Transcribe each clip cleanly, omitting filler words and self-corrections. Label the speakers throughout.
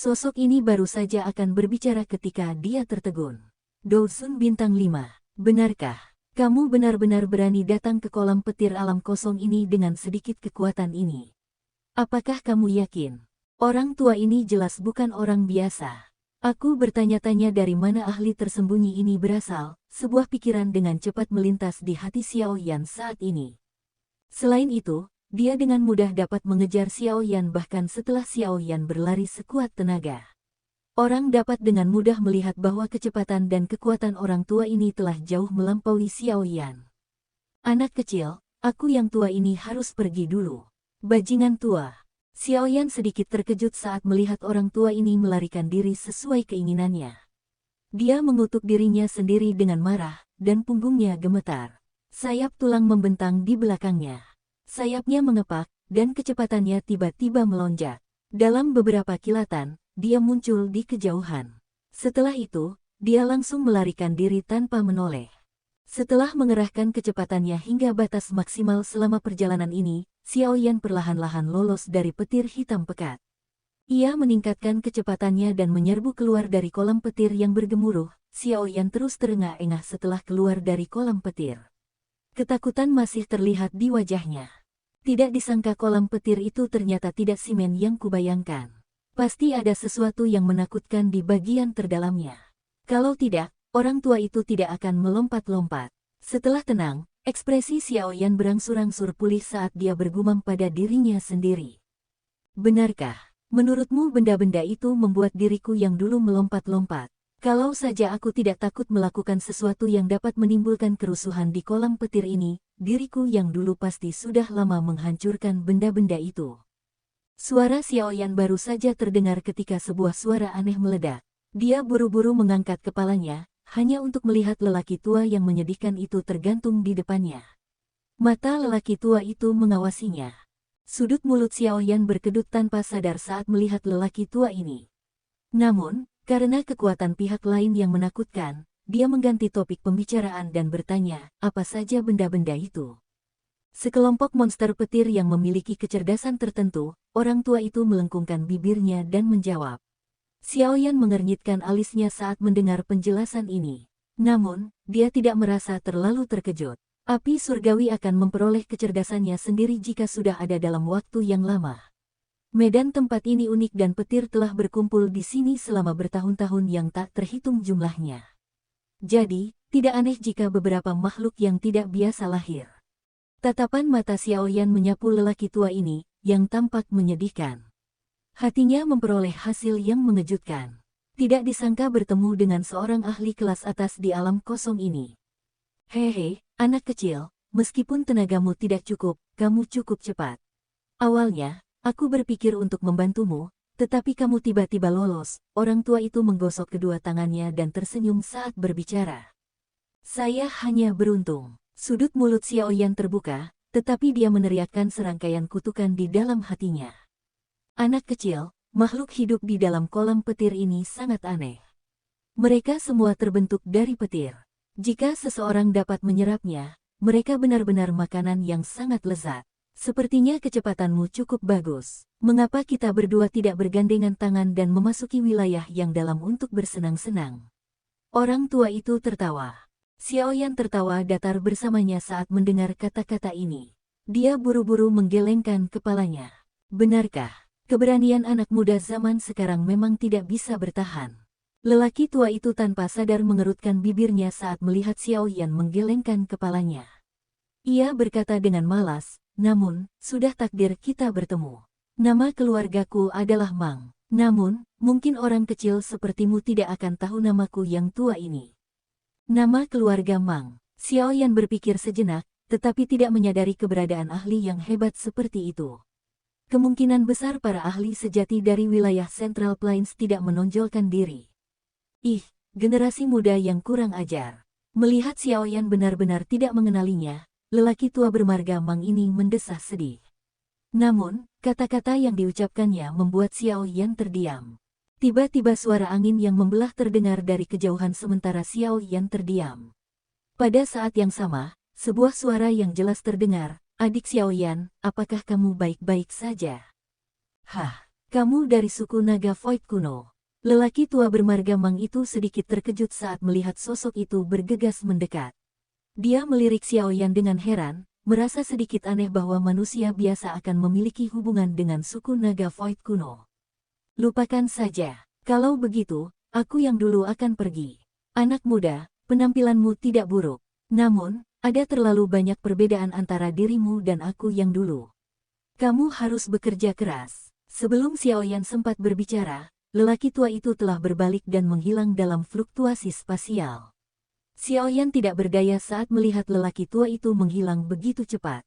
Speaker 1: Sosok ini baru saja akan berbicara ketika dia tertegun. Dosun bintang 5, benarkah kamu benar-benar berani datang ke kolam petir alam kosong ini dengan sedikit kekuatan ini? Apakah kamu yakin? Orang tua ini jelas bukan orang biasa. Aku bertanya-tanya dari mana ahli tersembunyi ini berasal, sebuah pikiran dengan cepat melintas di hati Xiao Yan saat ini. Selain itu, dia dengan mudah dapat mengejar Xiao Yan bahkan setelah Xiao Yan berlari sekuat tenaga. Orang dapat dengan mudah melihat bahwa kecepatan dan kekuatan orang tua ini telah jauh melampaui Xiao Yan. Anak kecil, aku yang tua ini harus pergi dulu. Bajingan tua. Xiao Yan sedikit terkejut saat melihat orang tua ini melarikan diri sesuai keinginannya. Dia mengutuk dirinya sendiri dengan marah, dan punggungnya gemetar. Sayap tulang membentang di belakangnya. Sayapnya mengepak, dan kecepatannya tiba-tiba melonjak. Dalam beberapa kilatan, dia muncul di kejauhan. Setelah itu, dia langsung melarikan diri tanpa menoleh. Setelah mengerahkan kecepatannya hingga batas maksimal selama perjalanan ini, Xiao Yan perlahan-lahan lolos dari petir hitam pekat. Ia meningkatkan kecepatannya dan menyerbu keluar dari kolam petir yang bergemuruh. Xiao Yan terus terengah-engah setelah keluar dari kolam petir. Ketakutan masih terlihat di wajahnya. Tidak disangka kolam petir itu ternyata tidak simen yang kubayangkan. Pasti ada sesuatu yang menakutkan di bagian terdalamnya. Kalau tidak, orang tua itu tidak akan melompat-lompat. Setelah tenang, ekspresi Xiao Yan berangsur-angsur pulih saat dia bergumam pada dirinya sendiri. Benarkah, menurutmu benda-benda itu membuat diriku yang dulu melompat-lompat? Kalau saja aku tidak takut melakukan sesuatu yang dapat menimbulkan kerusuhan di kolam petir ini, diriku yang dulu pasti sudah lama menghancurkan benda-benda itu. Suara Xiao Yan baru saja terdengar ketika sebuah suara aneh meledak. Dia buru-buru mengangkat kepalanya, hanya untuk melihat lelaki tua yang menyedihkan itu tergantung di depannya. Mata lelaki tua itu mengawasinya. Sudut mulut Xiao Yan berkedut tanpa sadar saat melihat lelaki tua ini. Namun, karena kekuatan pihak lain yang menakutkan, dia mengganti topik pembicaraan dan bertanya, apa saja benda-benda itu. Sekelompok monster petir yang memiliki kecerdasan tertentu, orang tua itu melengkungkan bibirnya dan menjawab. Xiao Yan mengernyitkan alisnya saat mendengar penjelasan ini. Namun, dia tidak merasa terlalu terkejut. Api surgawi akan memperoleh kecerdasannya sendiri jika sudah ada dalam waktu yang lama. Medan tempat ini unik dan petir telah berkumpul di sini selama bertahun-tahun yang tak terhitung jumlahnya. Jadi, tidak aneh jika beberapa makhluk yang tidak biasa lahir. Tatapan mata Xiao Yan menyapu lelaki tua ini, yang tampak menyedihkan. Hatinya memperoleh hasil yang mengejutkan. Tidak disangka bertemu dengan seorang ahli kelas atas di alam kosong ini. Hehe, anak kecil, meskipun tenagamu tidak cukup, kamu cukup cepat. Awalnya, aku berpikir untuk membantumu, tetapi kamu tiba-tiba lolos. Orang tua itu menggosok kedua tangannya dan tersenyum saat berbicara. Saya hanya beruntung. Sudut mulut Xiao Yan terbuka, tetapi dia meneriakkan serangkaian kutukan di dalam hatinya. Anak kecil, makhluk hidup di dalam kolam petir ini sangat aneh. Mereka semua terbentuk dari petir. Jika seseorang dapat menyerapnya, mereka benar-benar makanan yang sangat lezat. Sepertinya kecepatanmu cukup bagus. Mengapa kita berdua tidak bergandengan tangan dan memasuki wilayah yang dalam untuk bersenang-senang? Orang tua itu tertawa. Xiao Yan tertawa datar bersamanya saat mendengar kata-kata ini. Dia buru-buru menggelengkan kepalanya. Benarkah? Keberanian anak muda zaman sekarang memang tidak bisa bertahan. Lelaki tua itu tanpa sadar mengerutkan bibirnya saat melihat Xiao Yan menggelengkan kepalanya. Ia berkata dengan malas, namun, sudah takdir kita bertemu. Nama keluargaku adalah Mang. Namun, mungkin orang kecil sepertimu tidak akan tahu namaku yang tua ini. Nama keluarga Mang. Xiao Yan berpikir sejenak, tetapi tidak menyadari keberadaan ahli yang hebat seperti itu. Kemungkinan besar para ahli sejati dari wilayah Central Plains tidak menonjolkan diri. Ih, generasi muda yang kurang ajar. Melihat Xiao Yan benar-benar tidak mengenalinya, lelaki tua bermarga Mang ini mendesah sedih. Namun, kata-kata yang diucapkannya membuat Xiao Yan terdiam. Tiba-tiba suara angin yang membelah terdengar dari kejauhan sementara Xiao Yan terdiam. Pada saat yang sama, sebuah suara yang jelas terdengar, "Adik Xiao Yan, apakah kamu baik-baik saja?" Hah, Kamu dari suku naga Void kuno. Lelaki tua bermarga Mang itu sedikit terkejut saat melihat sosok itu bergegas mendekat. Dia melirik Xiaoyan dengan heran, merasa sedikit aneh bahwa manusia biasa akan memiliki hubungan dengan suku naga Void kuno. Lupakan saja. Kalau begitu, aku yang dulu akan pergi. Anak muda, penampilanmu tidak buruk. Namun, ada terlalu banyak perbedaan antara dirimu dan aku yang dulu. Kamu harus bekerja keras. Sebelum Xiaoyan sempat berbicara, lelaki tua itu telah berbalik dan menghilang dalam fluktuasi spasial. Xiaoyan tidak berdaya saat melihat lelaki tua itu menghilang begitu cepat.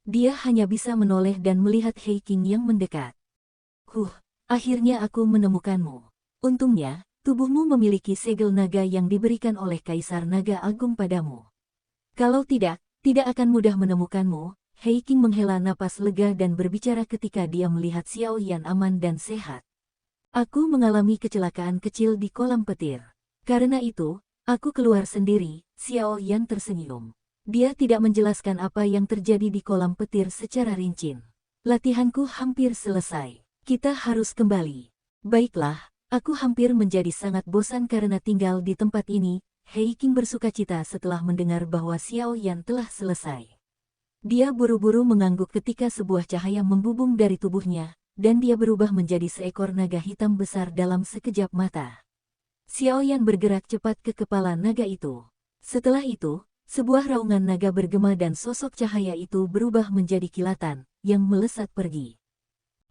Speaker 1: Dia hanya bisa menoleh dan melihat He Qing yang mendekat. Akhirnya aku menemukanmu. Untungnya, tubuhmu memiliki segel naga yang diberikan oleh Kaisar Naga Agung padamu. Kalau tidak akan mudah menemukanmu. He Qing menghela napas lega dan berbicara ketika dia melihat Xiaoyan aman dan sehat. Aku mengalami kecelakaan kecil di kolam petir. Karena itu, aku keluar sendiri. Xiaoyan tersenyum. Dia tidak menjelaskan apa yang terjadi di kolam petir secara rinci. Latihanku hampir selesai. Kita harus kembali. Baiklah, aku hampir menjadi sangat bosan karena tinggal di tempat ini. He Qing bersukacita setelah mendengar bahwa Xiaoyan telah selesai. Dia buru-buru mengangguk ketika sebuah cahaya membubung dari tubuhnya, dan dia berubah menjadi seekor naga hitam besar dalam sekejap mata. Xiaoyan bergerak cepat ke kepala naga itu. Setelah itu, sebuah raungan naga bergema dan sosok cahaya itu berubah menjadi kilatan, yang melesat pergi.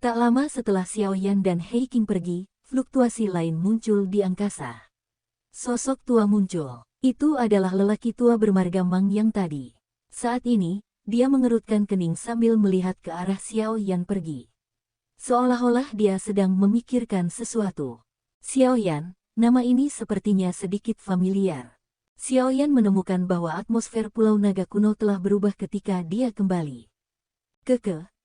Speaker 1: Tak lama setelah Xiaoyan dan He Qing pergi, fluktuasi lain muncul di angkasa. Sosok tua muncul. Itu adalah lelaki tua bermarga Mang yang tadi. Saat ini, dia mengerutkan kening sambil melihat ke arah Xiaoyan pergi. Seolah-olah dia sedang memikirkan sesuatu. Xiaoyan, nama ini sepertinya sedikit familiar. Xiaoyan menemukan bahwa atmosfer Pulau Naga Kuno telah berubah ketika dia kembali.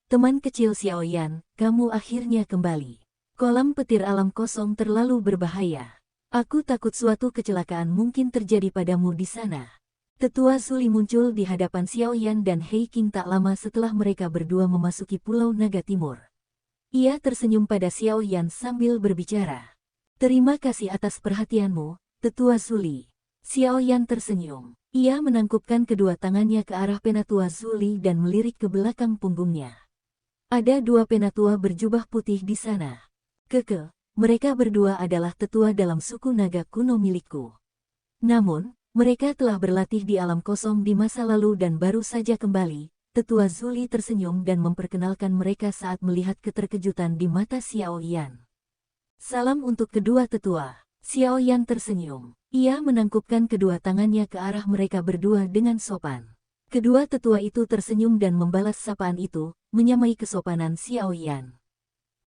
Speaker 1: Teman kecil Xiaoyan, kamu akhirnya kembali. Kolam petir alam kosong terlalu berbahaya. Aku takut suatu kecelakaan mungkin terjadi padamu di sana. Tetua Zuli muncul di hadapan Xiaoyan dan He Qing tak lama setelah mereka berdua memasuki Pulau Naga Timur. Ia tersenyum pada Xiaoyan sambil berbicara. Terima kasih atas perhatianmu, Tetua Zuli. Xiaoyan tersenyum. Ia menangkupkan kedua tangannya ke arah Penatua Zuli dan melirik ke belakang punggungnya. Ada dua penatua berjubah putih di sana. Mereka berdua adalah tetua dalam suku naga kuno milikku. Namun, mereka telah berlatih di alam kosong di masa lalu dan baru saja kembali. Tetua Zuli tersenyum dan memperkenalkan mereka saat melihat keterkejutan di mata Xiaoyan. Salam untuk kedua tetua. Xiaoyan tersenyum. Ia menangkupkan kedua tangannya ke arah mereka berdua dengan sopan. Kedua tetua itu tersenyum dan membalas sapaan itu, menyamai kesopanan Xiaoyan.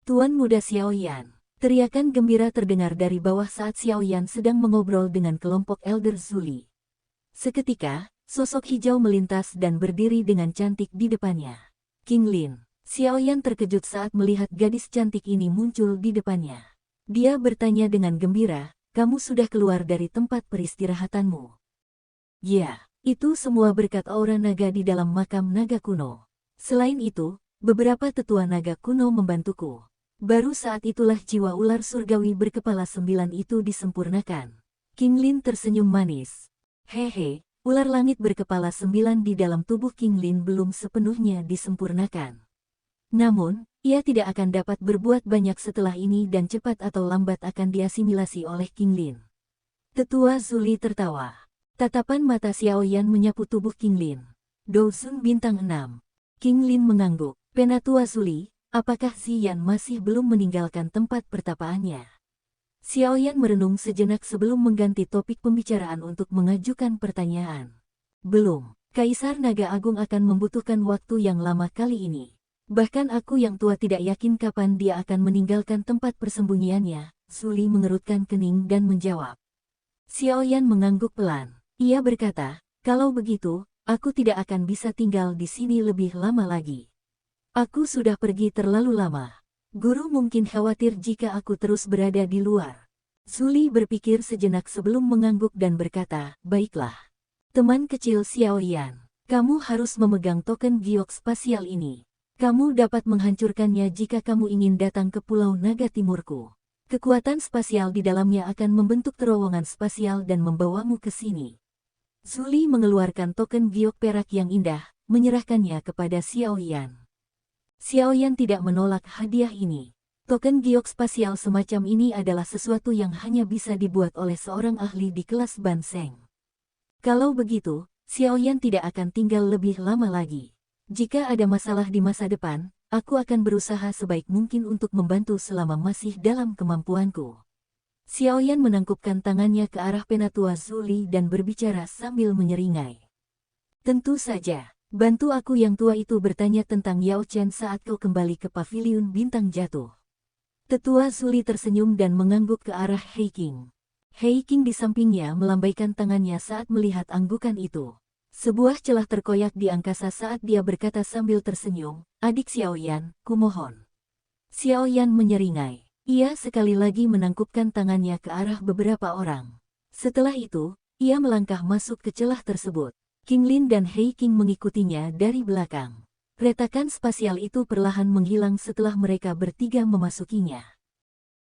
Speaker 1: Tuan muda Xiaoyan. Teriakan gembira terdengar dari bawah saat Xiaoyan sedang mengobrol dengan kelompok Elder Zuli. Seketika, sosok hijau melintas dan berdiri dengan cantik di depannya. King Lin. Xiaoyan terkejut saat melihat gadis cantik ini muncul di depannya. Dia bertanya dengan gembira, kamu sudah keluar dari tempat peristirahatanmu? Ya, itu semua berkat aura naga di dalam makam naga kuno. Selain itu, beberapa tetua naga kuno membantuku. Baru saat itulah jiwa ular surgawi berkepala 9 itu disempurnakan. King Lin tersenyum manis. Hehe, ular langit berkepala 9 di dalam tubuh King Lin belum sepenuhnya disempurnakan. Namun, ia tidak akan dapat berbuat banyak setelah ini dan cepat atau lambat akan diasimilasi oleh King Lin. Tetua Zuli tertawa. Tatapan mata Xiaoyan menyapu tubuh King Lin. Dousun bintang 6. King Lin mengangguk. Penatua Zuli, apakah Ziyan masih belum meninggalkan tempat pertapaannya? Xiaoyan merenung sejenak sebelum mengganti topik pembicaraan untuk mengajukan pertanyaan. Belum, Kaisar Naga Agung akan membutuhkan waktu yang lama kali ini. Bahkan aku yang tua tidak yakin kapan dia akan meninggalkan tempat persembunyiannya. Zuli mengerutkan kening dan menjawab. Xiaoyan mengangguk pelan. Ia berkata, kalau begitu, aku tidak akan bisa tinggal di sini lebih lama lagi. Aku sudah pergi terlalu lama. Guru mungkin khawatir jika aku terus berada di luar. Zuli berpikir sejenak sebelum mengangguk dan berkata, baiklah. Teman kecil Xiaoyan, kamu harus memegang token giok spasial ini. Kamu dapat menghancurkannya jika kamu ingin datang ke Pulau Naga Timurku. Kekuatan spasial di dalamnya akan membentuk terowongan spasial dan membawamu ke sini. Zuli mengeluarkan token giok perak yang indah, menyerahkannya kepada Xiao Yan. Xiao Yan tidak menolak hadiah ini. Token giok spasial semacam ini adalah sesuatu yang hanya bisa dibuat oleh seorang ahli di kelas Ban Seng. Kalau begitu, Xiao Yan tidak akan tinggal lebih lama lagi. Jika ada masalah di masa depan, aku akan berusaha sebaik mungkin untuk membantu selama masih dalam kemampuanku. Xiao Yan menangkupkan tangannya ke arah penatua Zuli dan berbicara sambil menyeringai. Tentu saja, bantu aku yang tua itu bertanya tentang Yao Chen saat kau kembali ke paviliun bintang jatuh. Tetua Zuli tersenyum dan mengangguk ke arah Hei Qing. Hei Qing di sampingnya melambaikan tangannya saat melihat anggukan itu. Sebuah celah terkoyak di angkasa saat dia berkata sambil tersenyum, "Adik Xiao Yan, kumohon." Xiao Yan menyeringai. Ia sekali lagi menangkupkan tangannya ke arah beberapa orang. Setelah itu, ia melangkah masuk ke celah tersebut. Qing Lin dan Hei Qing mengikutinya dari belakang. Retakan spasial itu perlahan menghilang setelah mereka bertiga memasukinya.